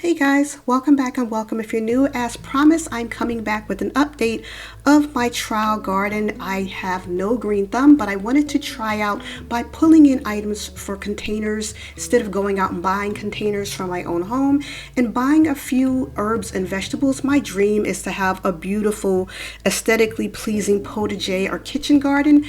Hey guys, welcome back and welcome. If you're new, as promised, I'm coming back with an update of my trial garden. I have no green thumb, but I wanted to try out by pulling in items for containers instead of going out and buying containers from my own home and buying a few herbs and vegetables. My dream is to have a beautiful, aesthetically pleasing potager or kitchen garden.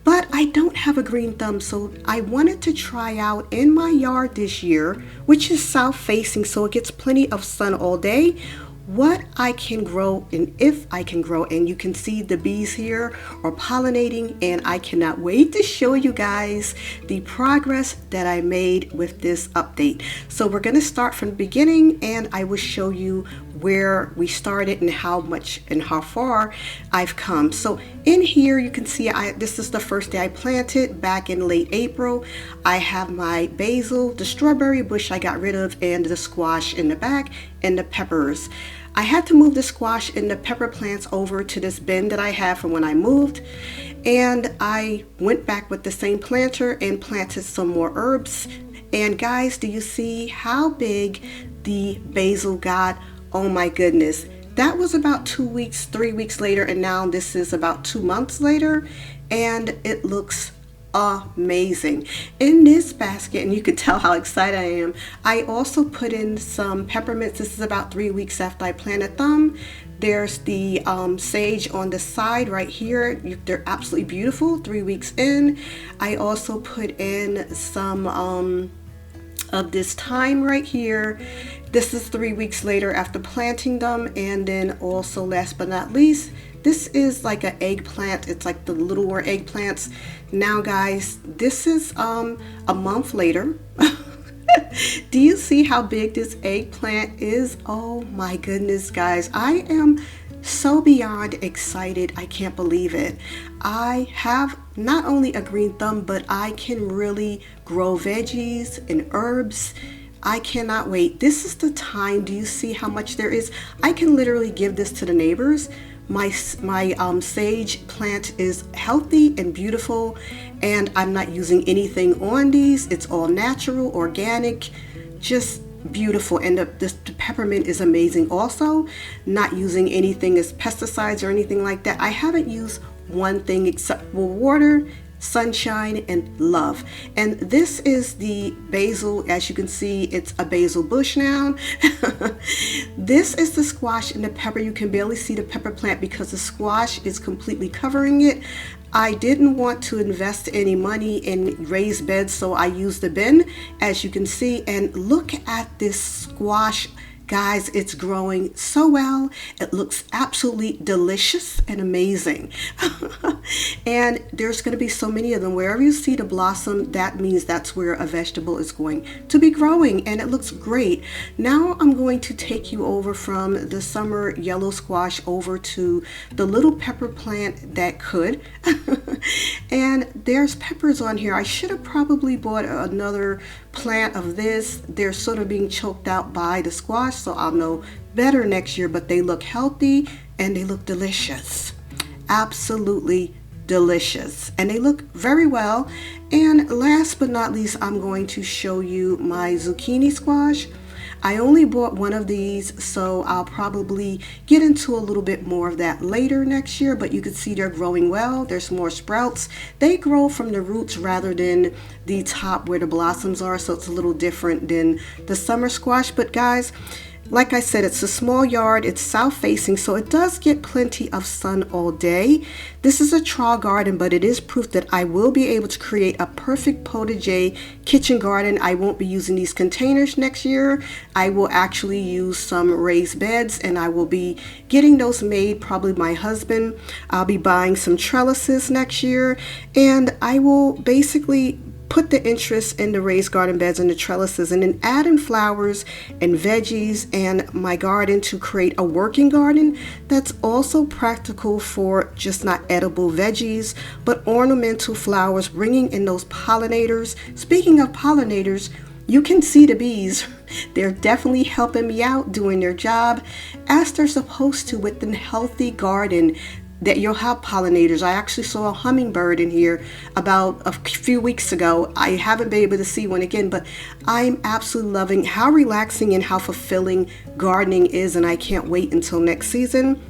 But I don't have a green thumb, so I wanted to try out in my yard this year, which is south facing, so it gets plenty of sun all day, what I can grow and if I can grow. And you can see the bees here are pollinating, and I cannot wait to show you guys the progress that I made with this update. So we're going to start from the beginning, and I will show you where we started and how much and how far I've come. So in here you can see this is the first day I planted back in late April. I have my basil, the strawberry bush I got rid of, and the squash in the back, and the peppers. I had to move the squash and the pepper plants over to this bin that I have from when I moved, and I went back with the same planter and planted some more herbs. And guys, do you see how big the basil got? Oh my goodness, that was about 2 weeks, 3 weeks later, and now this is about 2 months later, and it looks amazing. In this basket, and you can tell how excited I am, I also put in some peppermints. This is about 3 weeks after I planted them. There's the sage on the side right here. They're absolutely beautiful 3 weeks in. I also put in some of this thyme right here. This is 3 weeks later after planting them. And then also, last but not least, this is like an eggplant. It's like the littler eggplants. Now guys, this is a month later. Do you see how big this eggplant is? Oh my goodness, guys, I am so beyond excited. I can't believe it. I have not only a green thumb, but I can really grow veggies and herbs. I cannot wait. This is the time. Do you see how much there is? I can literally give this to the neighbors. My sage plant is healthy and beautiful, and I'm not using anything on these. It's all natural, organic, just beautiful. And the peppermint is amazing also, not using anything as pesticides or anything like that. I haven't used one thing except for water, sunshine, and love. And this is the basil. As you can see, it's a basil bush now. This is the squash and the pepper. You can barely see the pepper plant because the squash is completely covering it. I didn't want to invest any money in raised beds, so I used the bin, as you can see. And look at this squash. Guys, it's growing so well. It looks absolutely delicious and amazing. And there's going to be so many of them. Wherever you see the blossom, that means that's where a vegetable is going to be growing, and it looks great. Now I'm going to take you over from the summer yellow squash over to the little pepper plant that could. And there's peppers on here. I should have probably bought another plant of this. They're sort of being choked out by the squash, so I'll know better next year, but they look healthy and they look delicious. Absolutely delicious, and they look very well. And last but not least, I'm going to show you my zucchini squash. I only bought one of these, so I'll probably get into a little bit more of that later next year, but you can see they're growing well. There's more sprouts. They grow from the roots rather than the top where the blossoms are, so it's a little different than the summer squash. But guys, like I said, it's a small yard, it's south facing, so it does get plenty of sun all day. This is a trial garden, but it is proof that I will be able to create a perfect potager kitchen garden. I won't be using these containers next year. I will actually use some raised beds, and I will be getting those made, probably my husband. I'll be buying some trellises next year, and I will basically put the interest in the raised garden beds and the trellises, and then add in flowers and veggies and my garden to create a working garden that's also practical for just not edible veggies, but ornamental flowers, bringing in those pollinators. Speaking of pollinators, you can see the bees. They're definitely helping me out, doing their job as they're supposed to with a healthy garden. that you'll have pollinators. I actually saw a hummingbird in here about a few weeks ago. I haven't been able to see one again, but I'm absolutely loving how relaxing and how fulfilling gardening is, and I can't wait until next season.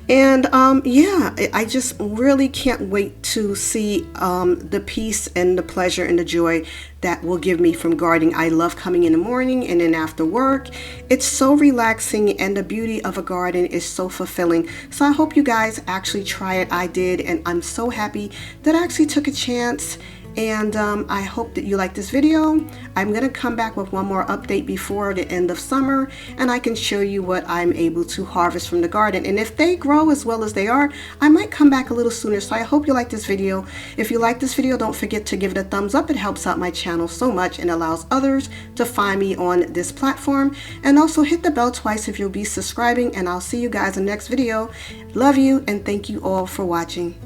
And yeah, I just really can't wait to see the peace and the pleasure and the joy that will give me from gardening. I love coming in the morning and then after work. It's so relaxing, and the beauty of a garden is so fulfilling. So I hope you guys actually try it. I did, and I'm so happy that I actually took a chance. And I hope that you like this video. I'm going to come back with one more update before the end of summer, and I can show you what I'm able to harvest from the garden. And if they grow as well as they are, I might come back a little sooner. So I hope you like this video. If you like this video, don't forget to give it a thumbs up. It helps out my channel so much and allows others to find me on this platform. And also hit the bell twice if you'll be subscribing, and I'll see you guys in the next video. Love you, and thank you all for watching.